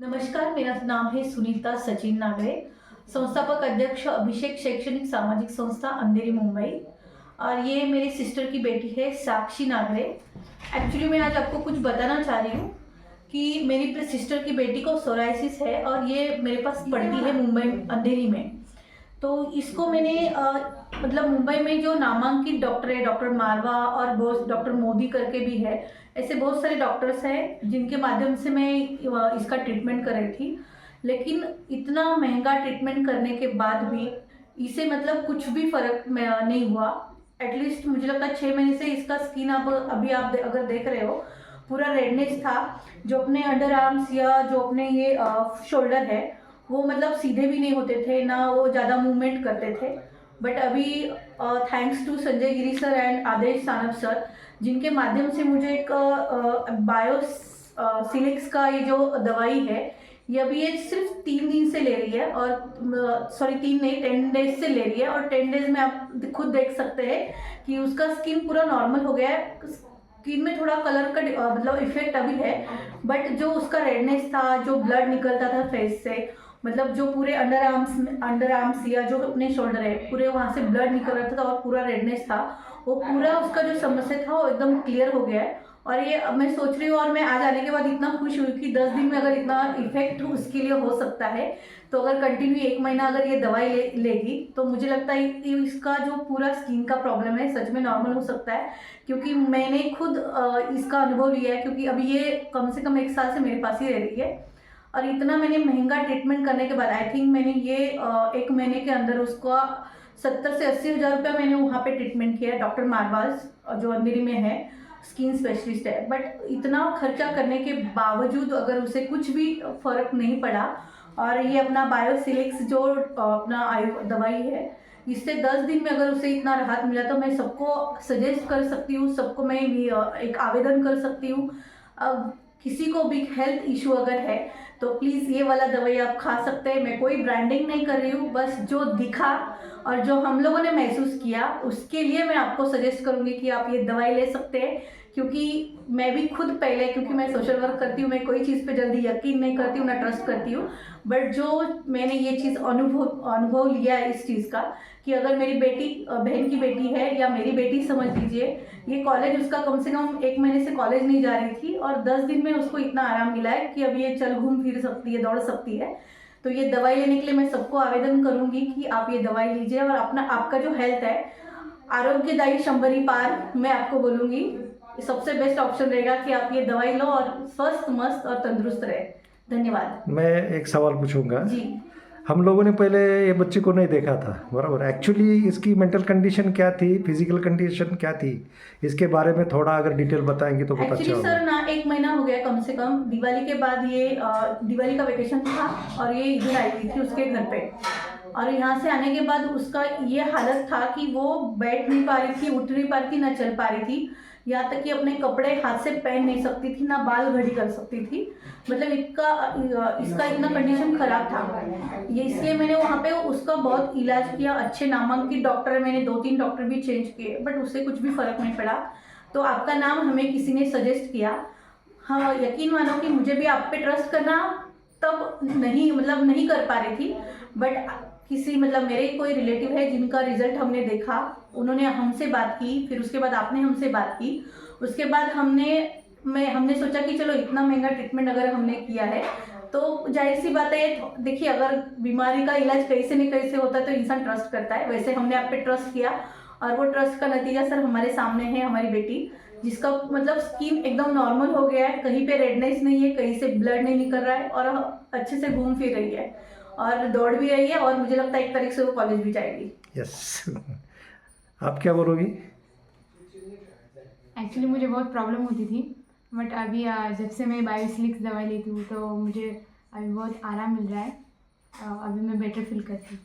नमस्कार, मेरा नाम है सुनीता सचिन नागरे, संस्थापक अध्यक्ष अभिषेक शैक्षणिक सामाजिक संस्था अंधेरी मुंबई। और ये मेरी सिस्टर की बेटी है साक्षी नागरे। एक्चुअली मैं आज आपको कुछ बताना चाह रही हूँ कि मेरी सिस्टर की बेटी को सोराइसिस है और ये मेरे पास पढ़ती है मुंबई अंधेरी में। तो इसको मैंने मतलब मुंबई में जो नामांकित डॉक्टर है, डॉक्टर मारवा और बहुत डॉक्टर मोदी करके भी है, ऐसे बहुत सारे डॉक्टर्स हैं जिनके माध्यम से मैं इसका ट्रीटमेंट कर रही थी। लेकिन इतना महंगा ट्रीटमेंट करने के बाद भी इसे मतलब कुछ भी फर्क नहीं हुआ। एटलीस्ट मुझे लगता है 6 महीने से इसका स्किन अब अभी आप अगर देख रहे हो पूरा रेडनेस था। जो अपने अंडर आर्म्स या जो अपने ये शोल्डर है वो मतलब सीधे भी नहीं होते थे, ना वो ज़्यादा मूवमेंट करते थे। बट अभी thanks to Sanjay Giri sir and Adesh Sanap sir, जिनके माध्यम से मुझे एक बायो सिलिक्स का ये जो दवाई है, ये अभी ये सिर्फ 3 दिन से ले रही है। और सॉरी 3 नहीं 10 डेज से ले रही है। और 10 डेज में आप खुद देख सकते हैं कि उसका स्किन पूरा नॉर्मल हो गया है। स्किन में थोड़ा कलर का मतलब इफेक्ट अभी है, बट जो उसका रेडनेस था, जो ब्लड निकलता था फेस से, मतलब जो पूरे अंडर आर्म्स या जो अपने शोल्डर है पूरे वहाँ से ब्लड निकल रहा था और पूरा रेडनेस था, वो पूरा उसका जो समस्या था वो एकदम क्लियर हो गया है। और ये अब मैं सोच रही हूँ, और मैं आज आने के बाद इतना खुश हुई कि 10 दिन में अगर इतना इफेक्ट उसके लिए हो सकता है, तो अगर कंटिन्यू 1 महीना अगर ये दवाई लेगी तो मुझे लगता है कि इसका जो पूरा स्किन का प्रॉब्लम है सच में नॉर्मल हो सकता है। क्योंकि मैंने खुद इसका अनुभव लिया है, क्योंकि अभी ये कम से कम 1 साल से मेरे पास ही रह रही है। और इतना मैंने महंगा ट्रीटमेंट करने के बाद आई थिंक मैंने ये 1 महीने के अंदर उसका 70 से 80 हज़ार रुपया मैंने वहाँ पे ट्रीटमेंट किया, डॉक्टर मारवाज जो अंधेरी में है, स्किन स्पेशलिस्ट है। बट इतना खर्चा करने के बावजूद अगर उसे कुछ भी फर्क नहीं पड़ा, और ये अपना बायोसिलिक्स जो अपना दवाई है, इससे 10 दिन में अगर उसे इतना राहत मिला, तो मैं सबको सजेस्ट कर सकती हूँ, सबको मैं एक आवेदन कर सकती हूँ। अब किसी को भी हेल्थ इशू अगर है तो प्लीज़ ये वाला दवाई आप खा सकते हैं। मैं कोई ब्रांडिंग नहीं कर रही हूँ, बस जो दिखा और जो हम लोगों ने महसूस किया उसके लिए मैं आपको सजेस्ट करूँगी कि आप ये दवाई ले सकते हैं। क्योंकि मैं भी खुद पहले, क्योंकि मैं सोशल वर्क करती हूँ, मैं कोई चीज़ पे जल्दी यकीन नहीं करती हूँ, ना ट्रस्ट करती हूँ। बट जो मैंने ये चीज़ अनुभव लिया है इस चीज़ का, कि अगर मेरी बेटी बहन की बेटी है या मेरी बेटी समझ लीजिए, ये कॉलेज उसका कम से कम 1 महीने से कॉलेज नहीं जा रही थी और 10 दिन में उसको इतना आराम मिला है कि अब ये चल घूम फिर सकती है, दौड़ सकती है। तो ये दवाई लेने के लिए मैं सबको आवेदन करूंगी कि आप ये दवाई लीजिए और आपका जो हेल्थ है आरोग्यदायी 100 पार, मैं आपको बोलूँगी सबसे बेस्ट ऑप्शन रहेगा कि आप ये दवाई लो और स्वस्थ मस्त और तंदुरुस्त रहे। धन्यवाद। मैं एक सवाल पूछूंगा। जी, हम लोगों ने पहले ये बच्चे को नहीं देखा था, बराबर? एक्चुअली इसकी मेंटल कंडीशन क्या थी, फिजिकल कंडीशन क्या थी, इसके बारे में थोड़ा अगर डिटेल बताएंगे तो बहुत अच्छा एक्चुअली होगा। सर ना 1 महीना हो गया कम से कम। दिवाली के बाद ये दिवाली का वेकेशन था और ये इधर आई हुई थी उसके घर पे। और यहाँ से आने के बाद उसका ये हालत था कि वो बैठ नहीं पा रही थी, उठ नहीं पा रही थी, ना चल पा रही थी। यहाँ तक कि अपने कपड़े हाथ से पहन नहीं सकती थी, ना बाल घड़ी कर सकती थी। मतलब इसका इतना कंडीशन खराब था। ये इसलिए मैंने वहाँ पे उसका बहुत इलाज किया। अच्छे नामांकित डॉक्टर, मैंने 2-3 डॉक्टर भी चेंज किए, बट उससे कुछ भी फर्क नहीं पड़ा। तो आपका नाम हमें किसी ने सजेस्ट किया। हाँ, यकीन मानो कि मुझे भी आप पे ट्रस्ट करना तब नहीं कर पा रही थी। बट किसी मतलब मेरे कोई रिलेटिव है जिनका रिजल्ट हमने देखा, उन्होंने हमसे बात की, फिर उसके बाद आपने हमसे बात की। उसके बाद हमने सोचा कि चलो इतना महंगा ट्रीटमेंट अगर हमने किया है तो जाहिर सी बात है, देखिए अगर बीमारी का इलाज कैसे न कैसे होता है तो इंसान ट्रस्ट करता है। वैसे हमने आप पे ट्रस्ट किया और वो ट्रस्ट का नतीजा सर हमारे सामने है। हमारी बेटी जिसका मतलब स्किन एकदम नॉर्मल हो गया है, कहीं पे रेडनेस नहीं है, कहीं से ब्लड नहीं निकल रहा है और अच्छे से घूम फिर रही है और दौड़ भी रही है, और मुझे लगता है 1 तारीख से वो कॉलेज भी जाएगी। यस। आप क्या बोलोगी? एक्चुअली मुझे बहुत प्रॉब्लम होती थी, बट अभी जब से मैं बायोसिलिक्स दवाई लेती हूँ तो मुझे अभी बहुत आराम मिल रहा है। अभी मैं बेटर फील करती हूँ।